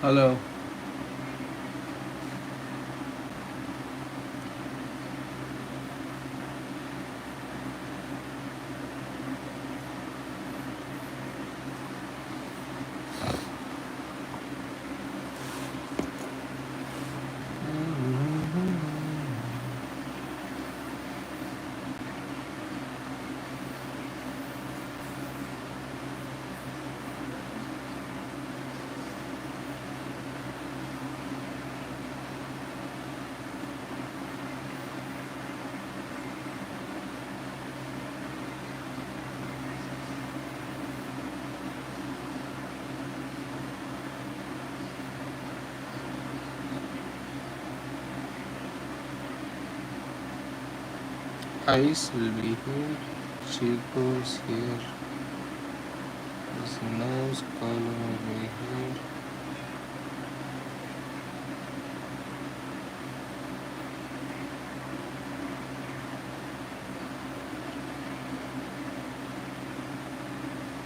Hello. Ice will be here. Chico's here. His nose color will be here.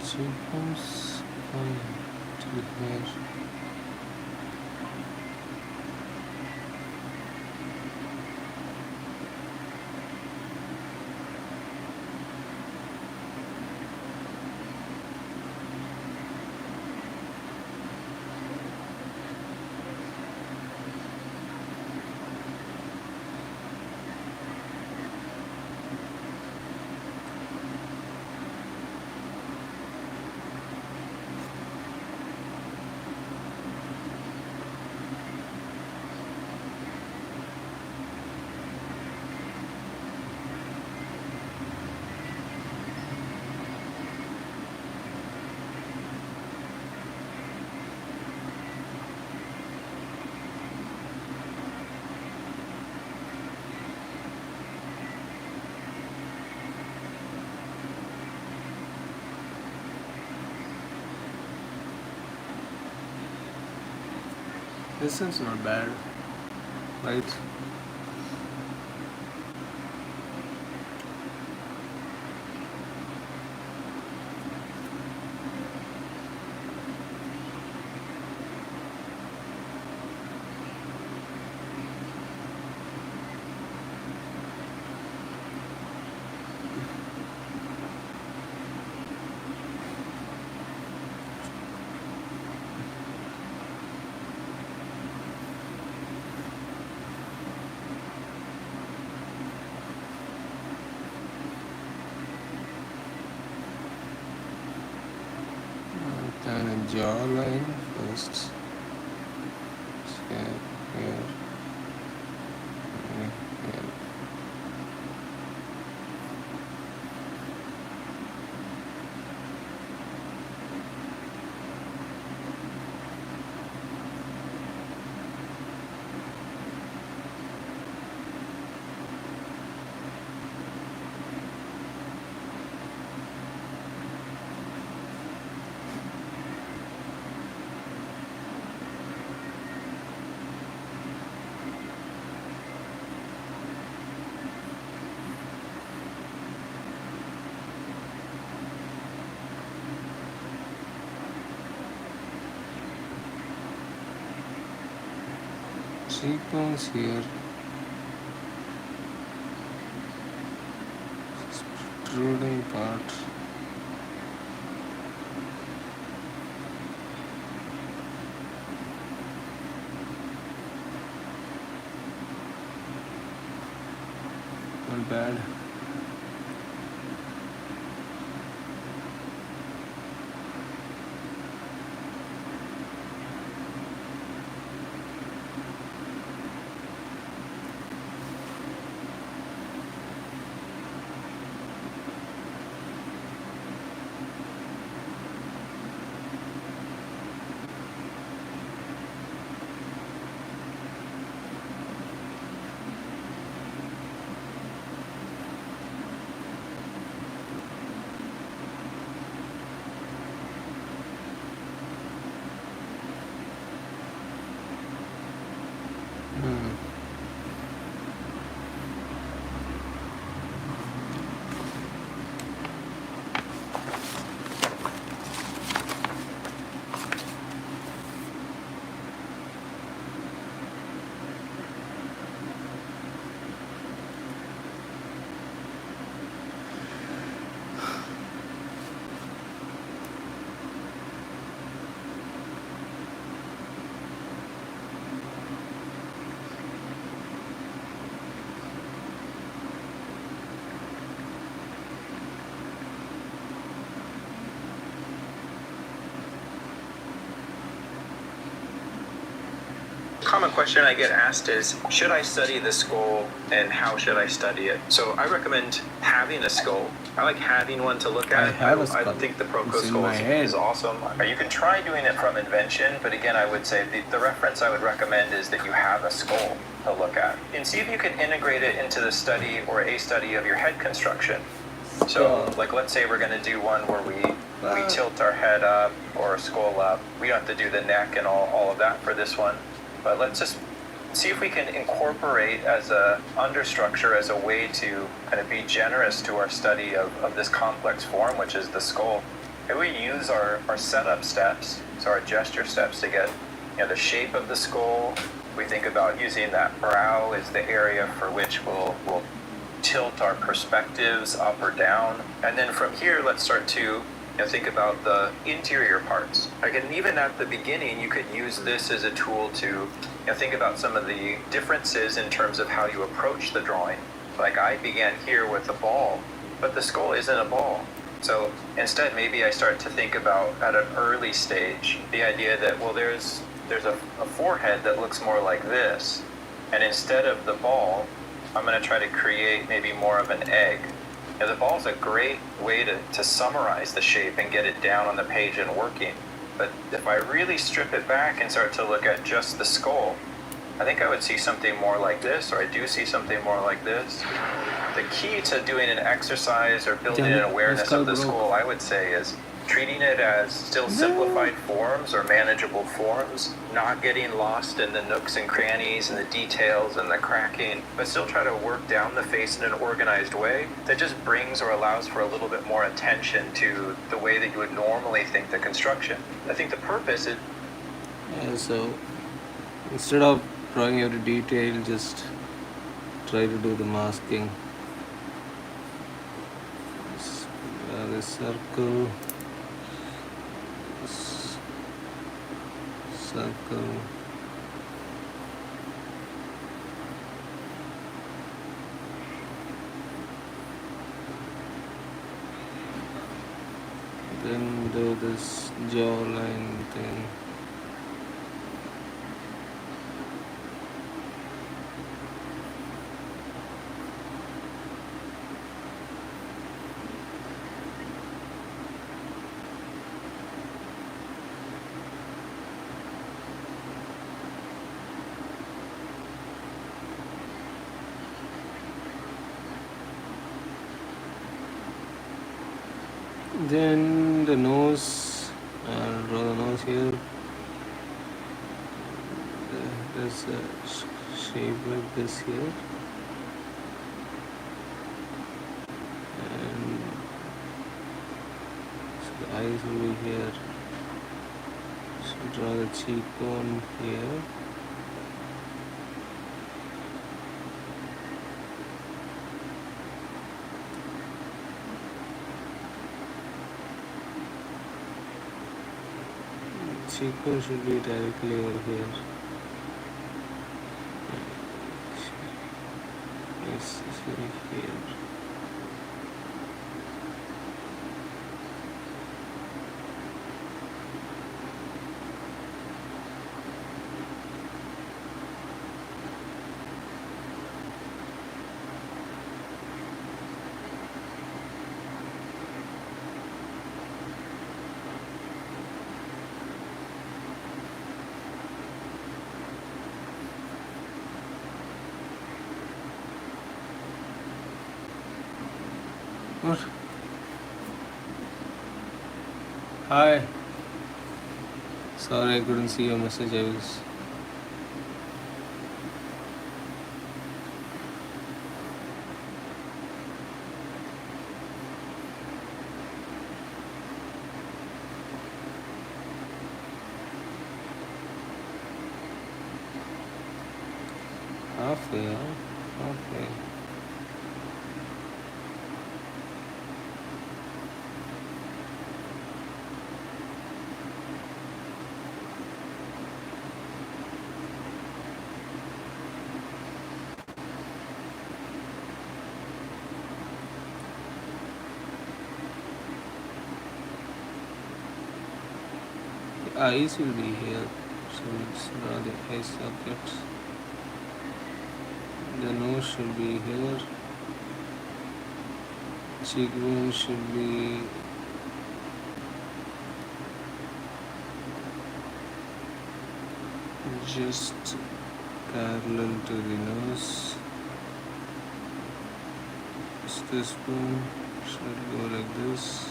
Chico's coming to here. This seems not bad, right? Then a jawline first. Here, here, here. Cheekbones here. Protruding part. Not bad. common question I get asked is, should I study the skull and how should I study it? So I recommend having a skull. I like having one to look at. I have a skull. I think the Proco It's in skull my head. is awesome. You can try doing it from invention, but again, I would say the reference I would recommend is that you have a skull to look at. And see if you can integrate it into the study or a study of your head construction. So, like, let's say we're going to do one where we tilt our head up or skull up. We don't have to do the neck and all of that for this one. But let's just see if we can incorporate as a understructure as a way to kind of be generous to our study of this complex form, which is the skull. And we use our setup steps, so our gesture steps to get the shape of the skull. We think about using that brow as the area for which we'll tilt our perspectives up or down. And then from here, let's start to think about the interior parts. Again, even at the beginning, you could use this as a tool to think about some of the differences in terms of how you approach the drawing. Like I began here with a ball, but the skull isn't a ball. So instead, maybe I start to think about at an early stage, the idea that, well, there's a forehead that looks more like this. And instead of the ball, I'm going to try to create maybe more of an egg. The ball is a great way to summarize the shape and get it down on the page and working. But if I really strip it back and start to look at just the skull, I think I would see something more like this, or I do see something more like this. The key to doing an exercise or building an awareness of the skull, I would say, is treating it as still simplified forms or manageable forms, not getting lost in the nooks and crannies and the details and the cracking, but still try to work down the face in an organized way that just brings or allows for a little bit more attention to the way that you would normally think the construction. I think the purpose is... Yeah, so instead of drawing every detail, just try to do the masking. The circle. Then do this jawline thing. Then the nose, I'll draw the nose here. There's a shape like this here. And so the eyes will be here. So draw the cheekbone here. Cheekbone should be directly over here. Yes, it's right here. What? Hi. Sorry, I couldn't see your message. I was. Halfway, huh? Halfway. Eyes will be here So it's now the eye socket. The nose should be here. Cheekbone should be just parallel to the nose. This one should go like this.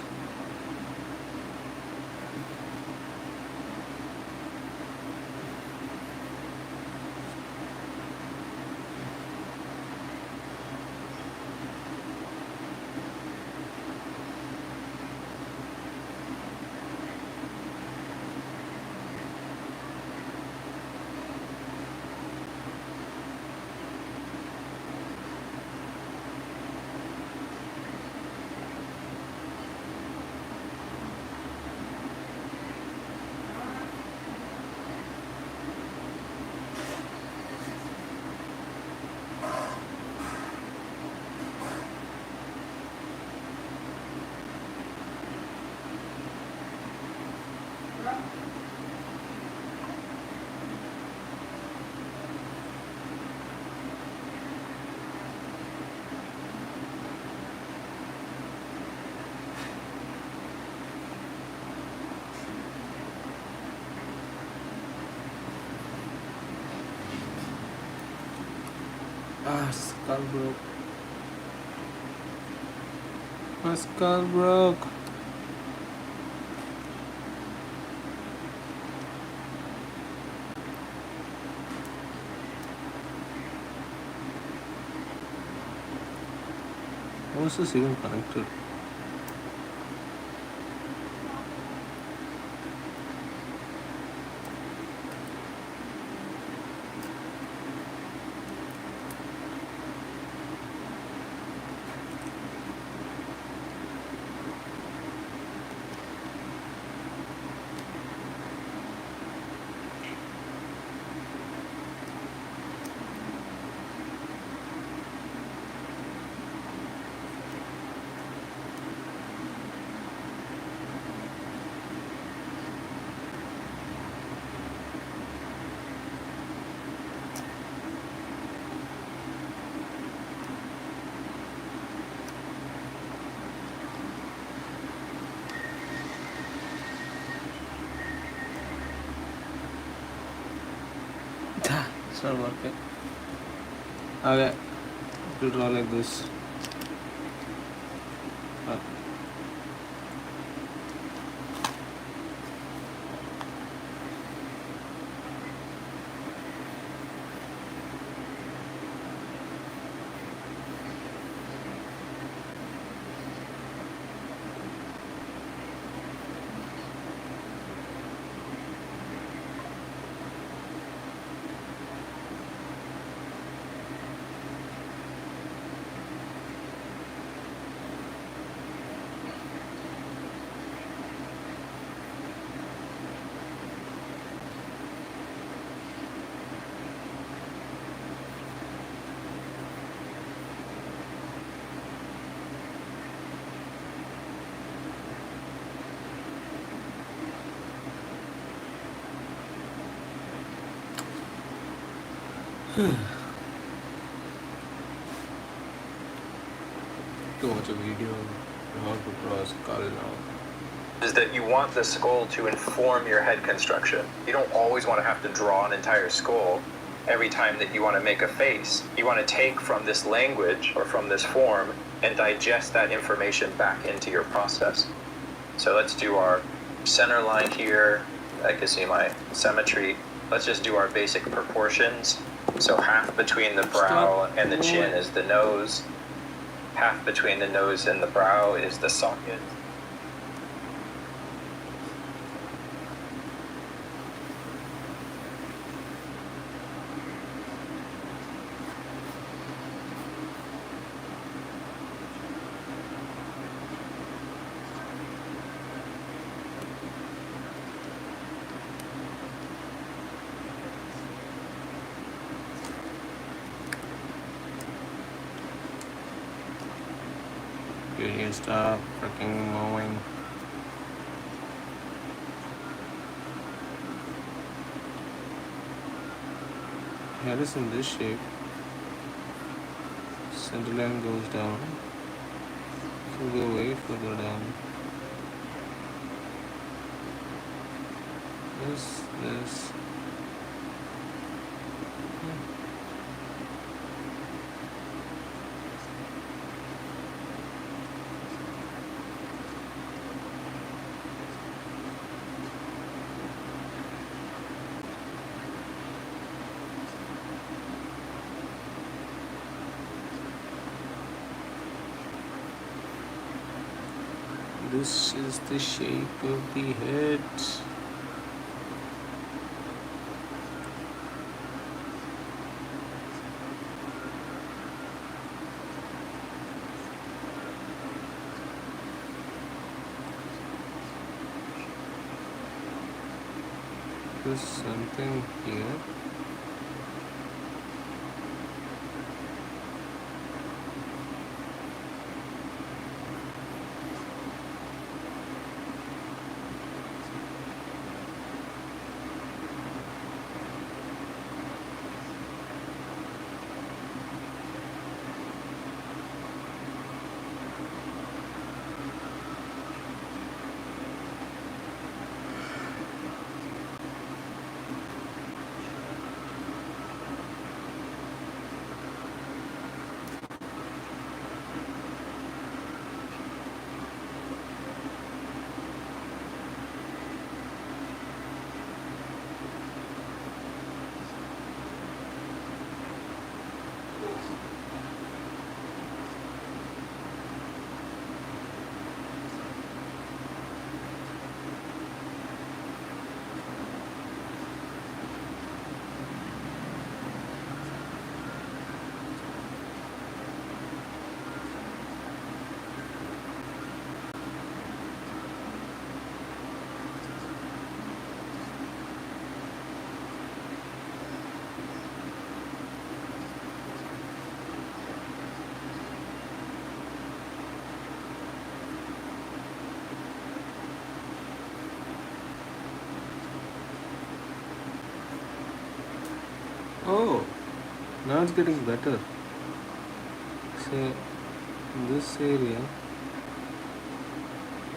Ah, skull broke. My skull broke. How is this even connected? It's not working. Okay, to draw like this. To watch a video on how to draw a skull now. Is that you want the skull to inform your head construction. You don't always want to have to draw an entire skull every time that you want to make a face. You want to take from this language or from this form and digest that information back into your process. So let's do our center line here. I can see my symmetry. Let's just do our basic proportions. So half between the brow and the chin is the nose. Half between the nose and the brow is the socket. You need to stop freaking mowing. Head is in this shape. Center line goes down. Can go way further down. This. This is the shape of the head. There's something here. Oh, now it's getting better. So, in this area,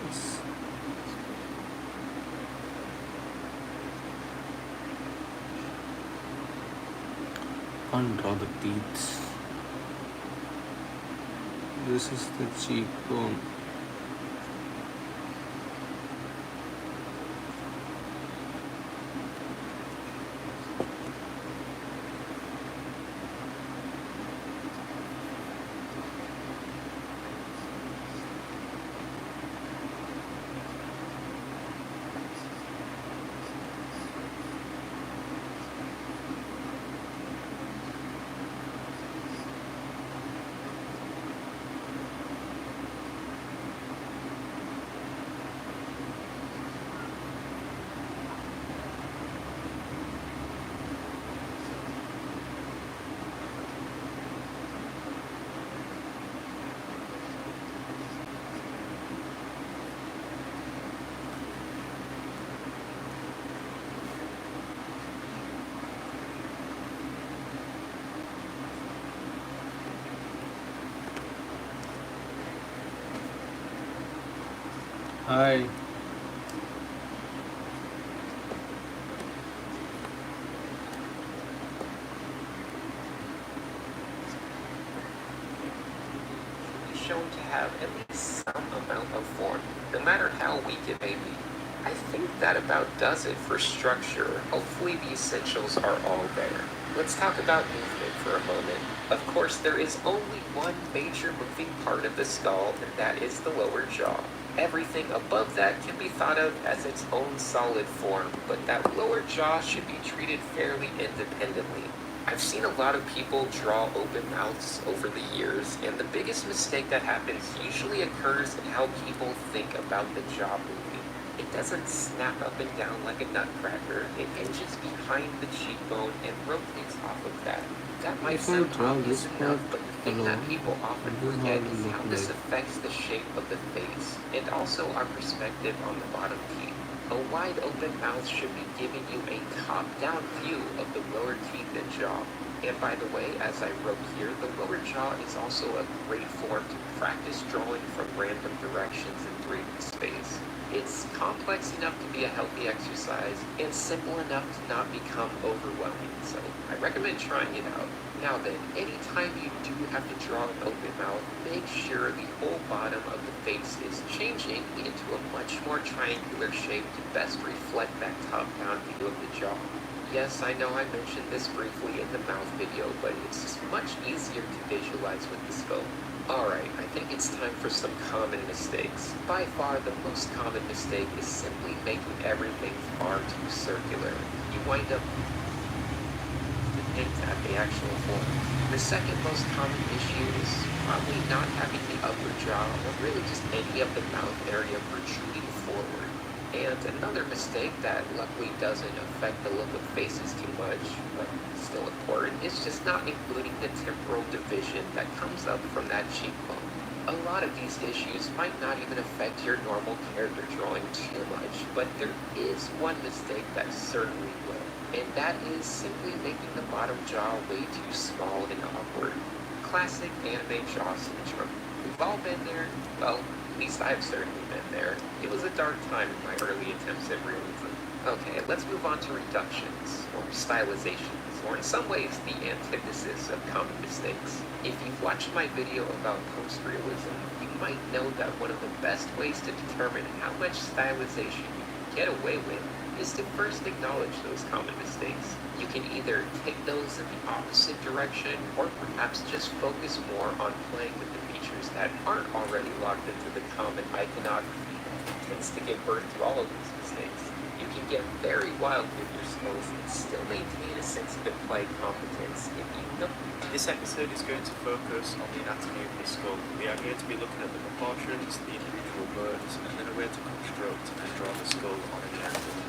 let's undraw the teeth. This is the cheekbone. Hi. Shown to have at least some amount of form, no matter how weak it may be. I think that about does it for structure. Hopefully the essentials are all there. Let's talk about movement for a moment. Of course, there is only one major moving part of the skull, and that is the lower jaw. Everything above that can be thought of as its own solid form, but that lower jaw should be treated fairly independently. I've seen a lot of people draw open mouths over the years, and the biggest mistake that happens usually occurs in how people think about the jaw moving. It doesn't snap up and down like a nutcracker, it hinges behind the cheekbone and rotates off of that. That might If I sound draw obvious this enough, part but the thing that alone, people often this is how forget it will is look how this like. affects the shape of the face, and also our perspective on the bottom teeth. A wide open mouth should be giving you a top-down view of the lower teeth and jaw. And by the way, as I wrote here, the lower jaw is also a great form to practice drawing from random directions in 3D space. It's complex enough to be a healthy exercise and simple enough to not become overwhelming, so I recommend trying it out. Now then, anytime you do have to draw an open mouth, make sure the whole bottom of the face is changing into a much more triangular shape to best reflect that top-down view of the jaw. Yes, I know I mentioned this briefly in the mouth video, but it's just much easier to visualize with the scope. Alright, I think it's time for some common mistakes. By far, the most common mistake is simply making everything far too circular. You wind up at the actual form. The second most common issue is probably not having the upper jaw or really just any of the mouth area protruding forward. And another mistake that luckily doesn't affect the look of faces too much, but still important, is just not including the temporal division that comes up from that cheekbone. A lot of these issues might not even affect your normal character drawing too much, but there is one mistake that certainly will. And that is simply making the bottom jaw way too small and awkward. Classic anime jaw syndrome. We've all been there. Well, at least I've certainly been there. It was a dark time in my early attempts at realism. Okay, let's move on to reductions, or stylizations, or in some ways the antithesis of common mistakes. If you've watched my video about post-realism, you might know that one of the best ways to determine how much stylization you can get away with is to first acknowledge those common mistakes. You can either take those in the opposite direction, or perhaps just focus more on playing with the features that aren't already locked into the common iconography that tends to give birth to all of these mistakes. You can get very wild with your skills and still maintain a sense of implied competence if you know. This episode is going to focus on the anatomy of the skull. We are going to be looking at the proportions, the individual bones, and then a way to construct and draw the skull on a general.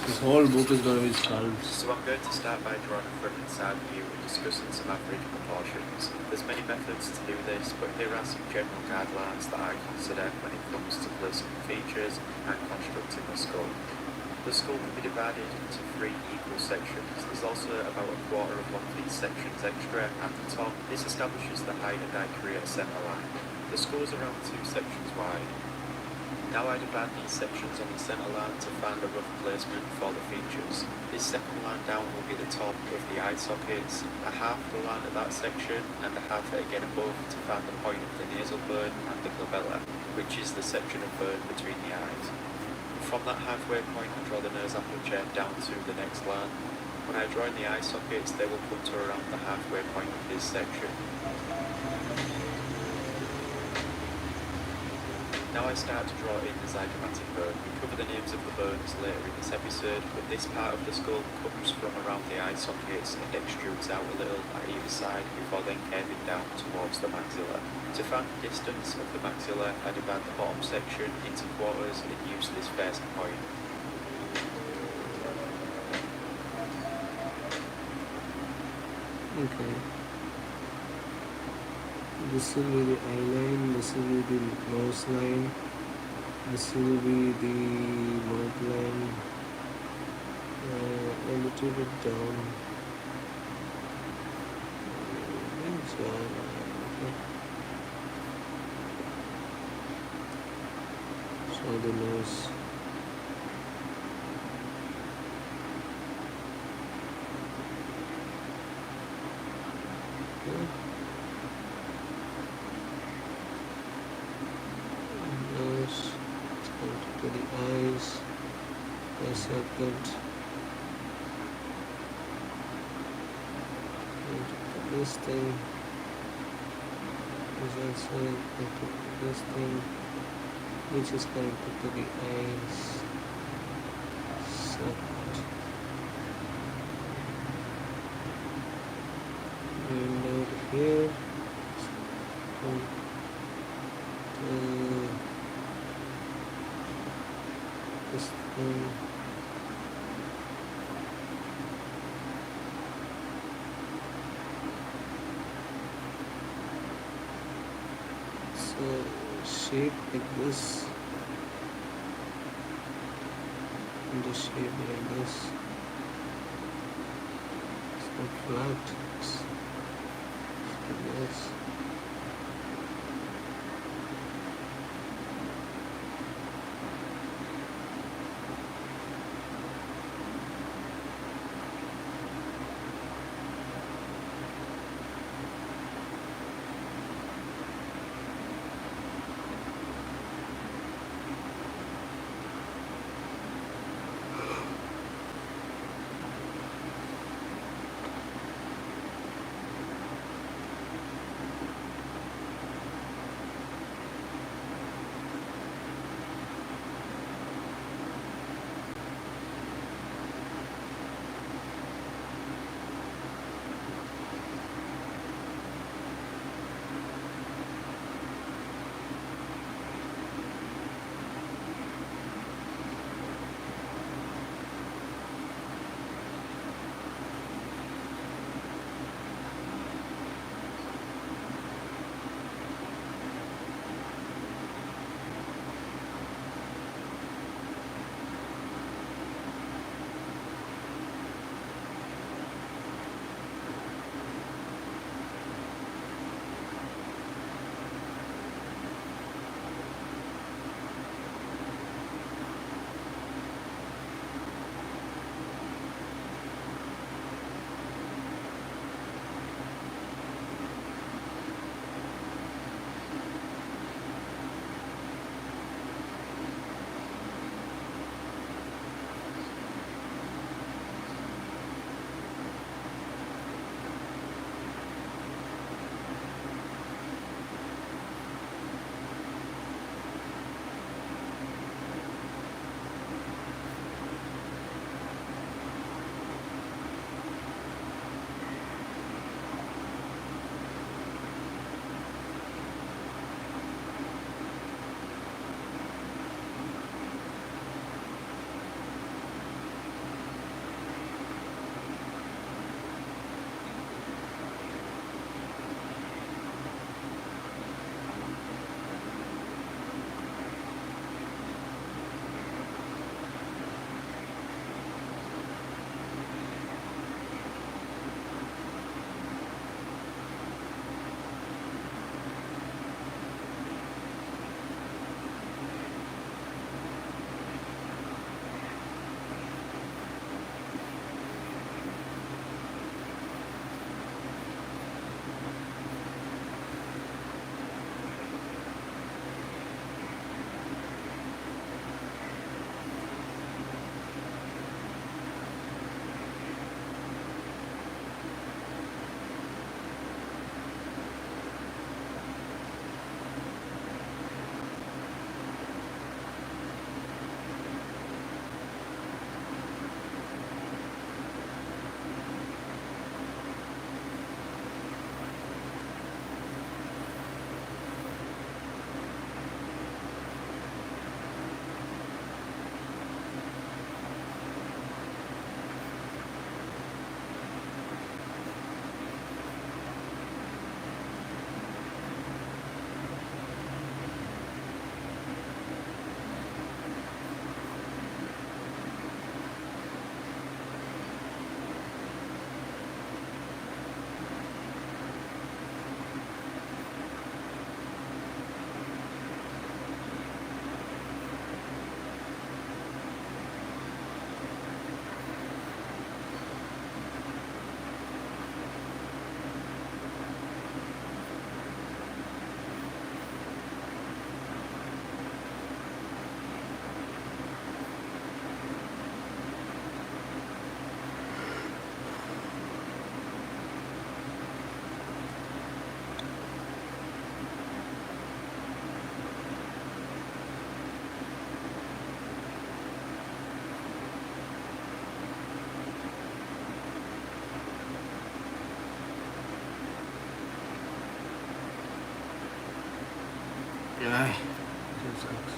This whole book is going to be sculpted. So I'm going to start by drawing a front and side view and discussing some average proportions. There's many methods to do this, but here are some general guidelines that I consider when it comes to placing features and constructing the skull. The skull can be divided into 3 equal sections. There's also about a quarter of one of these sections extra at the top. This establishes the height and I create a centre line. The skull is around 2 sections wide. Now I divide these sections on the centre line to find a rough placement for the features. This second line down will be the top of the eye sockets, a half the line of that section, and a half it again above to find the point of the nasal bone and the glabella, which is the section of bone between the eyes. From that halfway point I draw the nose aperture down to the next line. When I draw in the eye sockets, they will come to around the halfway point of this section. Now I start to draw in the zygomatic bone. We cover the names of the bones later in this episode, but this part of the skull comes from around the eye sockets and extrudes out a little at either side before then curving down towards the maxilla. To find the distance of the maxilla, I divide the bottom section into quarters and use this first point. Okay. This will be the eye line, this will be the nose line, this will be the mouth line, a little bit down. So the nose. Okay. Nose, it's going to the eyes, eye socket, going to put this thing, is also going to put this thing, which is connected to the eyes socket. And over here, this thing. So shape like this. in the shape like this. It's not flat. It's like this. Ay, this sucks.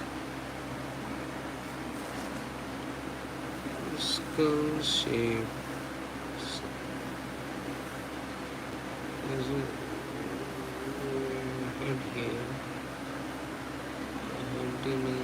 Skull shape. There's a head here. A demon.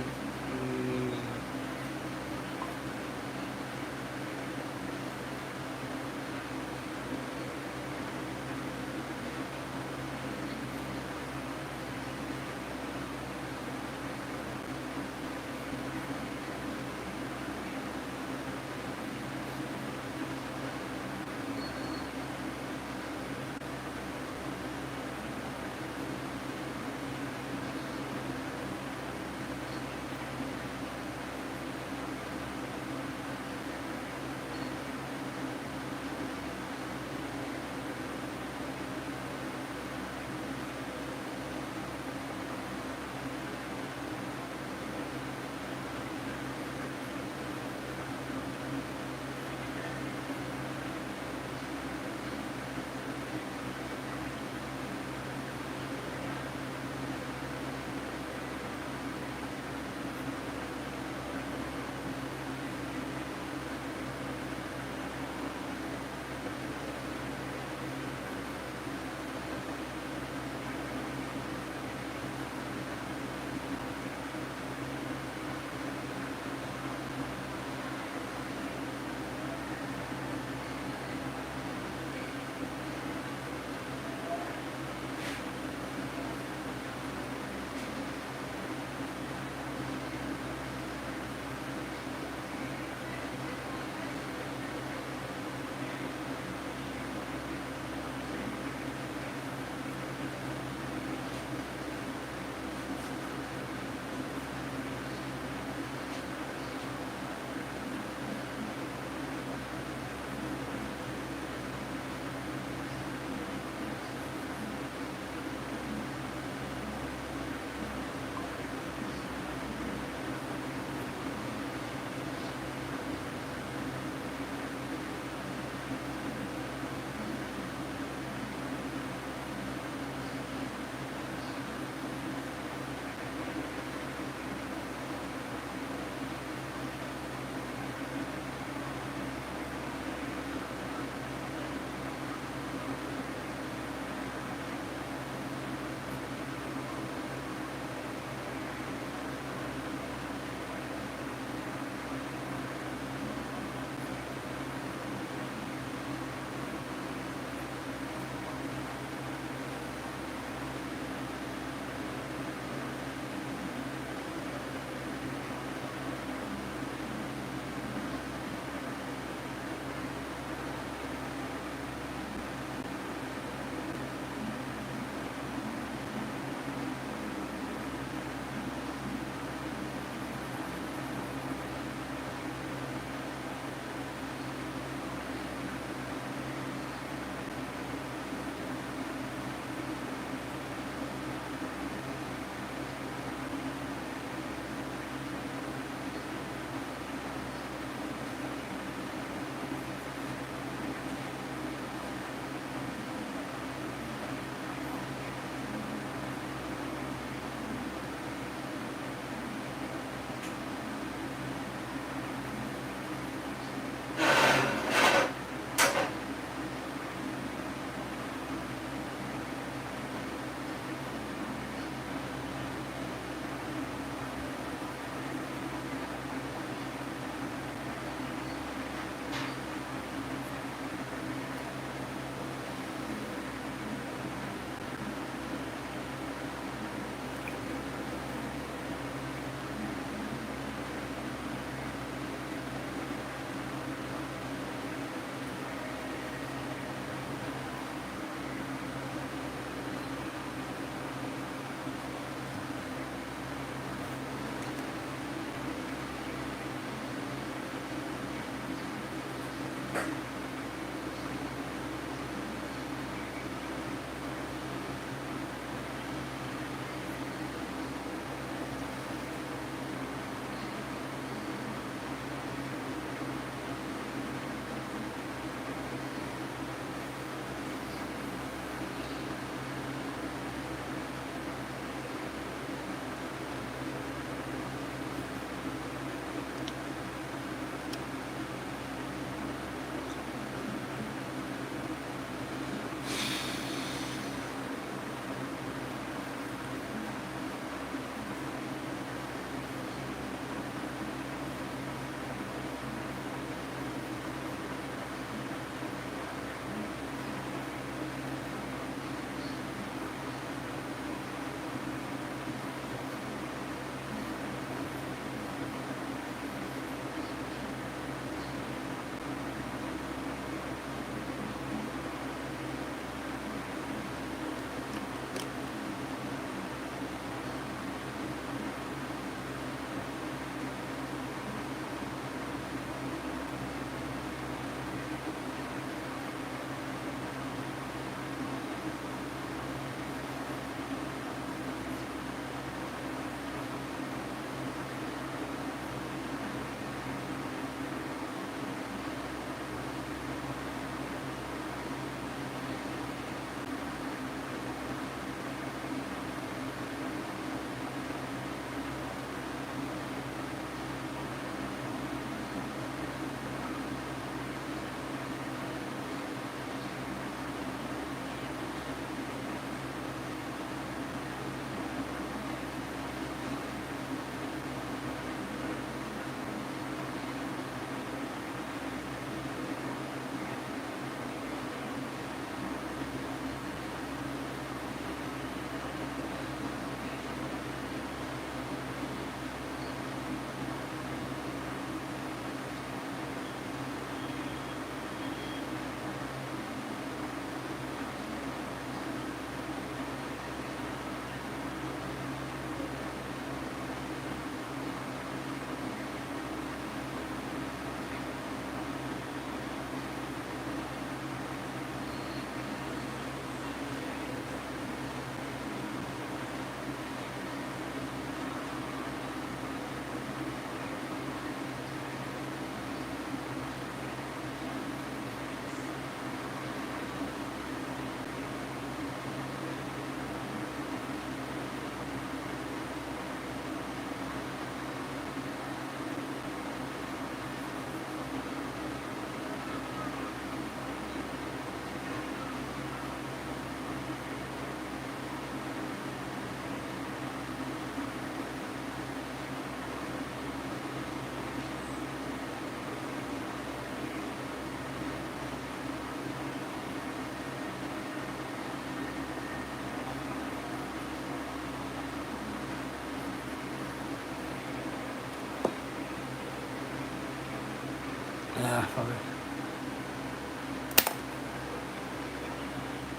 Yeah, fuck it.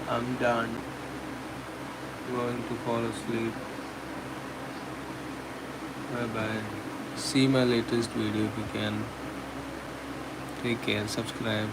I'm done. Going to fall asleep. Bye bye. See my latest video if you can. Take care. Subscribe.